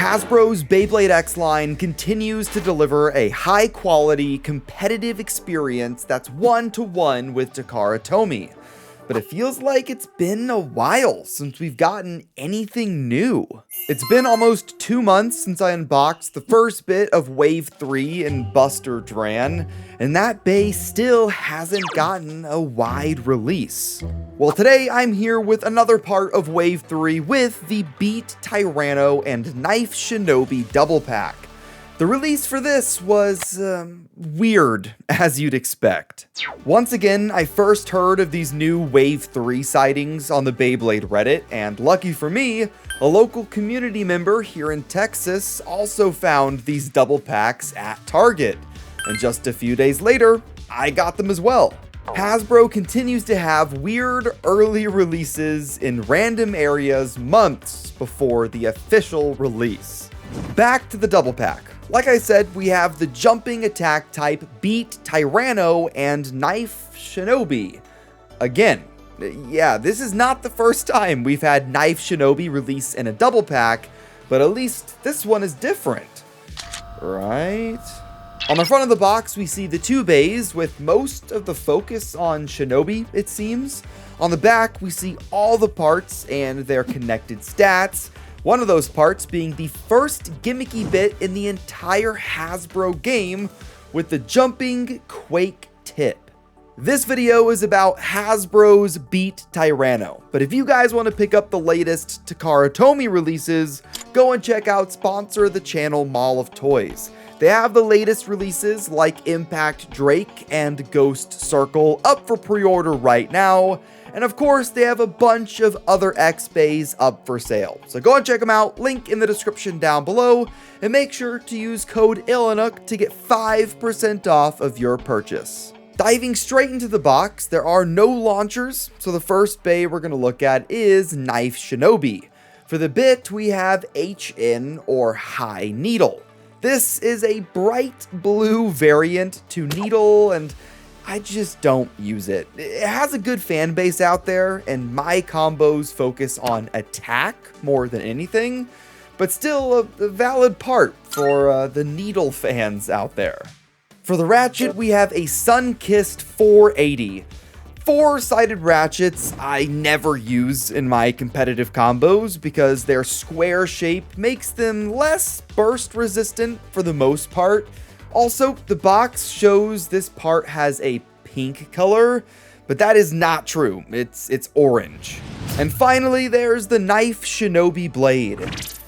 Hasbro's Beyblade X line continues to deliver a high-quality, competitive experience that's one-to-one with Takara Tomy. But it feels like it's been a while since we've gotten anything new. It's been almost 2 months since I unboxed the first bit of Wave 3 in Buster Dran, and that bay still hasn't gotten a wide release. Well, today I'm here with another part of Wave 3 with the Beat Tyranno and Knife Shinobi double pack. The release for this was weird, as you'd expect. Once again, I first heard of these new Wave 3 sightings on the Beyblade Reddit, and lucky for me, a local community member here in Texas also found these double packs at Target. And just a few days later, I got them as well. Hasbro continues to have weird early releases in random areas months before the official release. Back to the double pack. Like I said, we have the jumping attack type Beat Tyranno and Knife Shinobi. Again, yeah, this is not the first time we've had Knife Shinobi release in a double pack, but at least this one is different, right? On the front of the box, we see the two bays with most of the focus on Shinobi, it seems. On the back, we see all the parts and their connected stats. One of those parts being the first gimmicky bit in the entire Hasbro game with the jumping Quake tip. This video is about Hasbro's Beat Tyranno, but if you guys want to pick up the latest Takara Tomy releases, go and check out sponsor of the channel Mall of Toys. They have the latest releases like Impact Drake and Ghost Circle up for pre-order right now. And of course, they have a bunch of other X bays up for sale. So go and check them out, link in the description down below, and make sure to use code ilinnuc to get 5% off of your purchase. Diving straight into the box, there are no launchers, so the first bay we're going to look at is Knife Shinobi. For the bit, we have HN or High Needle. This is a bright blue variant to Needle, and I just don't use it. It has a good fan base out there, and my combos focus on attack more than anything, but still a valid part for the Needle fans out there. For the ratchet, we have a Sun-Kissed 480. Four-sided ratchets I never use in my competitive combos because their square shape makes them less burst resistant for the most part. Also, the box shows this part has a pink color, but that is not true. It's orange. And finally, there's the Knife Shinobi blade.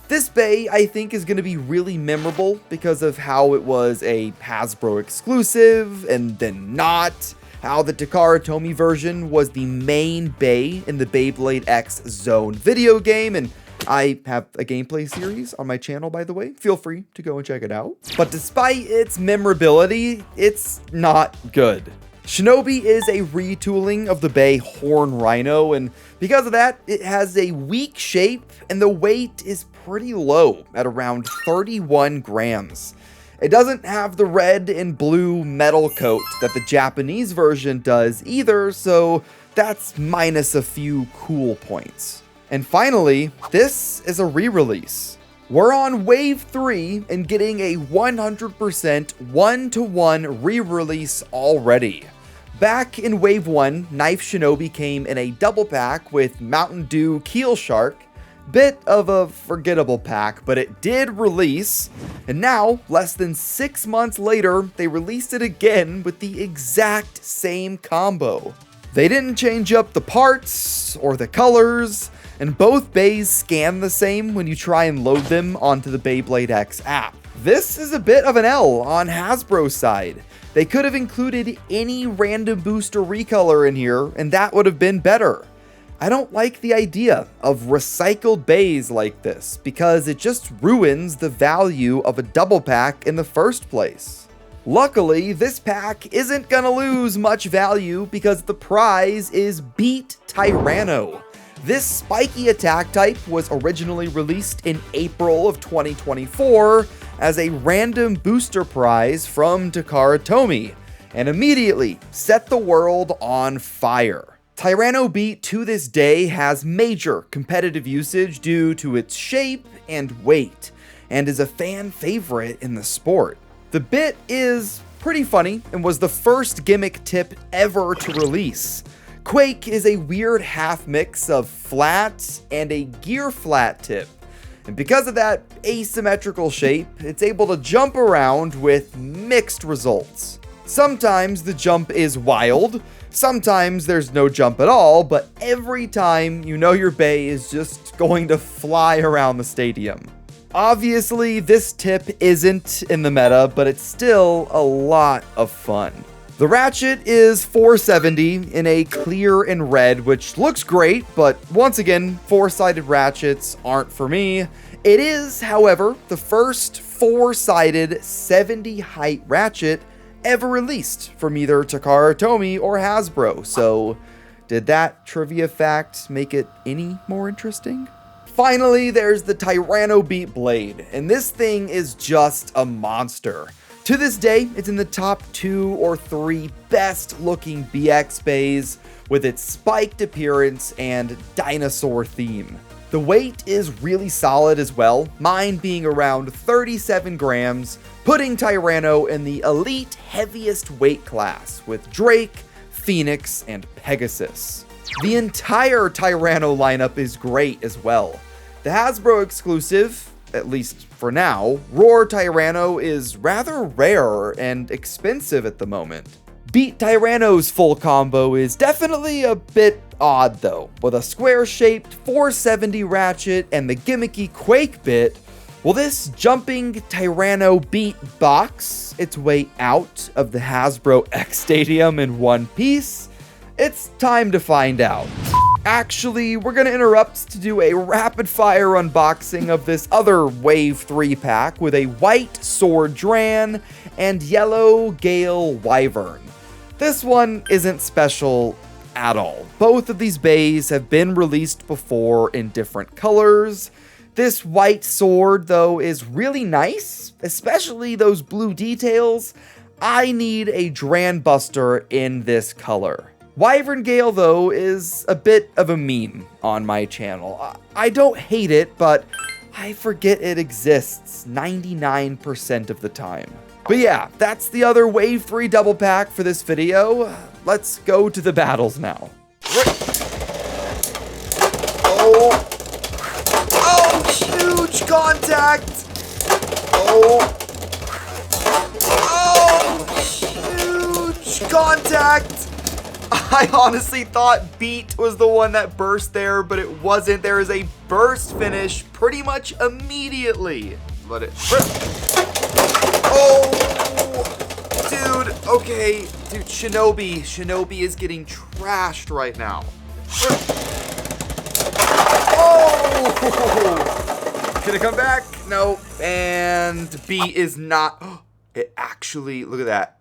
This bay, I think, is going to be really memorable because of how it was a Hasbro exclusive and then not. How the Takara Tomy version was the main bay in the Beyblade X Zone video game, and I have a gameplay series on my channel, by the way. Feel free to go and check it out. But despite its memorability, it's not good. Shinobi is a retooling of the Bay Horn Rhino, and because of that, it has a weak shape, and the weight is pretty low at around 31 grams. It doesn't have the red and blue metal coat that the Japanese version does either, so that's minus a few cool points. And finally, this is a re-release. We're on Wave 3 and getting a 100% one-to-one re-release already. Back in Wave 1, Knife Shinobi came in a double pack with Mountain Dew Keel Shark. Bit of a forgettable pack, but it did release. And now, less than 6 months later, they released it again with the exact same combo. They didn't change up the parts or the colors, and both bays scan the same when you try and load them onto the Beyblade X app. This is a bit of an L on Hasbro's side. They could have included any random booster recolor in here, and that would have been better. I don't like the idea of recycled bays like this because it just ruins the value of a double pack in the first place. Luckily, this pack isn't gonna lose much value because the prize is Beat Tyranno. This spiky attack type was originally released in April of 2024 as a random booster prize from Takara Tomy, and immediately set the world on fire. TyrannoBeat to this day has major competitive usage due to its shape and weight, and is a fan favorite in the sport. The bit is pretty funny and was the first gimmick tip ever to release. Quake is a weird half mix of flat and a gear flat tip. And because of that asymmetrical shape, it's able to jump around with mixed results. Sometimes the jump is wild, sometimes there's no jump at all, but every time you know your bay is just going to fly around the stadium. Obviously, this tip isn't in the meta, but it's still a lot of fun. The ratchet is 470 in a clear and red, which looks great, but once again, four-sided ratchets aren't for me. It is, however, the first four-sided 70 height ratchet ever released from either Takara Tomy or Hasbro, so did that trivia fact make it any more interesting? Finally, there's the TyrannoBeat blade, and this thing is just a monster. To this day, it's in the top 2 or 3 best looking BX bays with its spiked appearance and dinosaur theme. The weight is really solid as well, mine being around 37 grams, putting Tyranno in the elite heaviest weight class with Drake, Phoenix, and Pegasus. The entire Tyranno lineup is great as well. The Hasbro exclusive, at least for now, Roar Tyranno is rather rare and expensive at the moment. Beat Tyranno's full combo is definitely a bit odd though, with a square-shaped 470 ratchet and the gimmicky Quake bit. Will this jumping TyrannoBeat box its way out of the Hasbro X Stadium in one piece? It's time to find out. Actually, we're gonna interrupt to do a rapid-fire unboxing of this other Wave 3 pack with a white Sword Dran and yellow Gale Wyvern. This one isn't special at all. Both of these bays have been released before in different colors. This white sword, though, is really nice, especially those blue details. I need a Dran Buster in this color. Wyvern Gale, though, is a bit of a meme on my channel. I don't hate it, but I forget it exists 99% of the time. But yeah, that's the other Wave 3 double pack for this video. Let's go to the battles now. Oh, huge contact. Huge contact. I honestly thought Beat was the one that burst there, but it wasn't. There is a burst finish pretty much immediately. Let it rip. Oh, dude. Okay, dude. Shinobi is getting trashed right now. Oh, can it come back? No. And Beat is not. It actually. Look at that.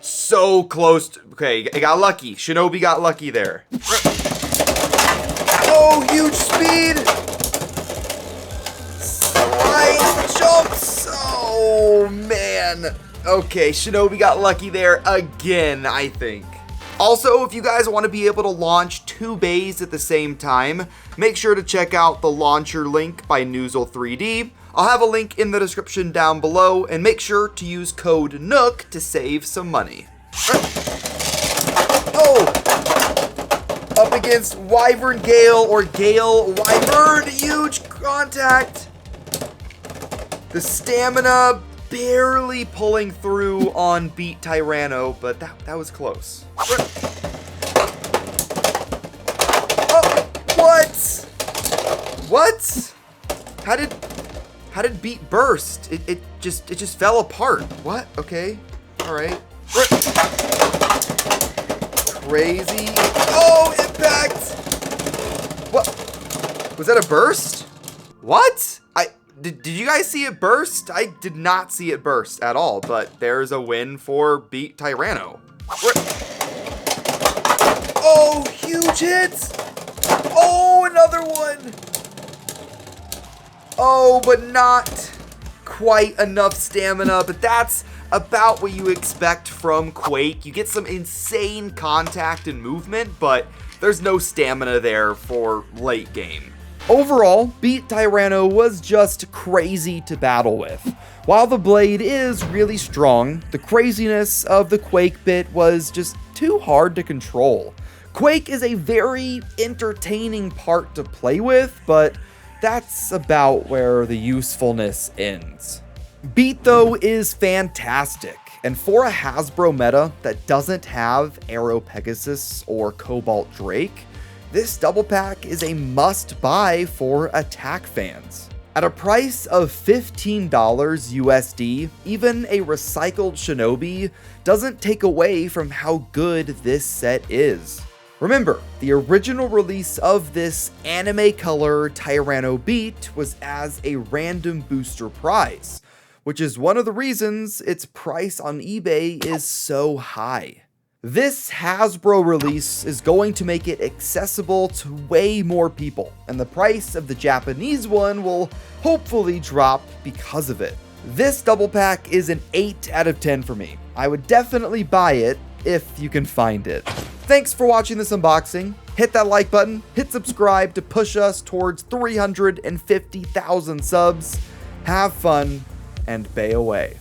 So close to, okay, it got lucky. Shinobi got lucky there. Oh, huge speed. Slide jumps. Oh, man. Okay, Shinobi got lucky there again, I think. Also, if you guys want to be able to launch 2 bays at the same time, make sure to check out the launcher link by Noozle3D. I'll have a link in the description down below, and make sure to use code NUC to save some money. Oh! Up against Wyvern Gale or Gale Wyvern. Huge contact. The stamina barely pulling through on Beat Tyranno, but that was close. Oh, what? What? How did Beat burst? It just fell apart. What? Okay. All right. Crazy. Oh, impact. What? Was that a burst? What? Did you guys see it burst? I did not see it burst at all, but there's a win for Beat Tyranno. Oh, huge hits. Oh, another one. Oh, but not quite enough stamina, but that's about what you expect from Quake. You get some insane contact and movement, but there's no stamina there for late game. Overall, Beat Tyranno was just crazy to battle with. While the blade is really strong, the craziness of the Quake bit was just too hard to control. Quake is a very entertaining part to play with, but that's about where the usefulness ends. Beat, though, is fantastic, and for a Hasbro meta that doesn't have Aero Pegasus or Cobalt Drake, this double pack is a must-buy for attack fans. At a price of $15 USD, even a recycled Shinobi doesn't take away from how good this set is. Remember, the original release of this anime color TyrannoBeat was as a random booster prize, which is one of the reasons its price on eBay is so high. This Hasbro release is going to make it accessible to way more people, and the price of the Japanese one will hopefully drop because of it. This double pack is an 8 out of 10 for me. I would definitely buy it if you can find it. Thanks for watching this unboxing. Hit that like button, hit subscribe to push us towards 350,000 subs. Have fun, and bay away.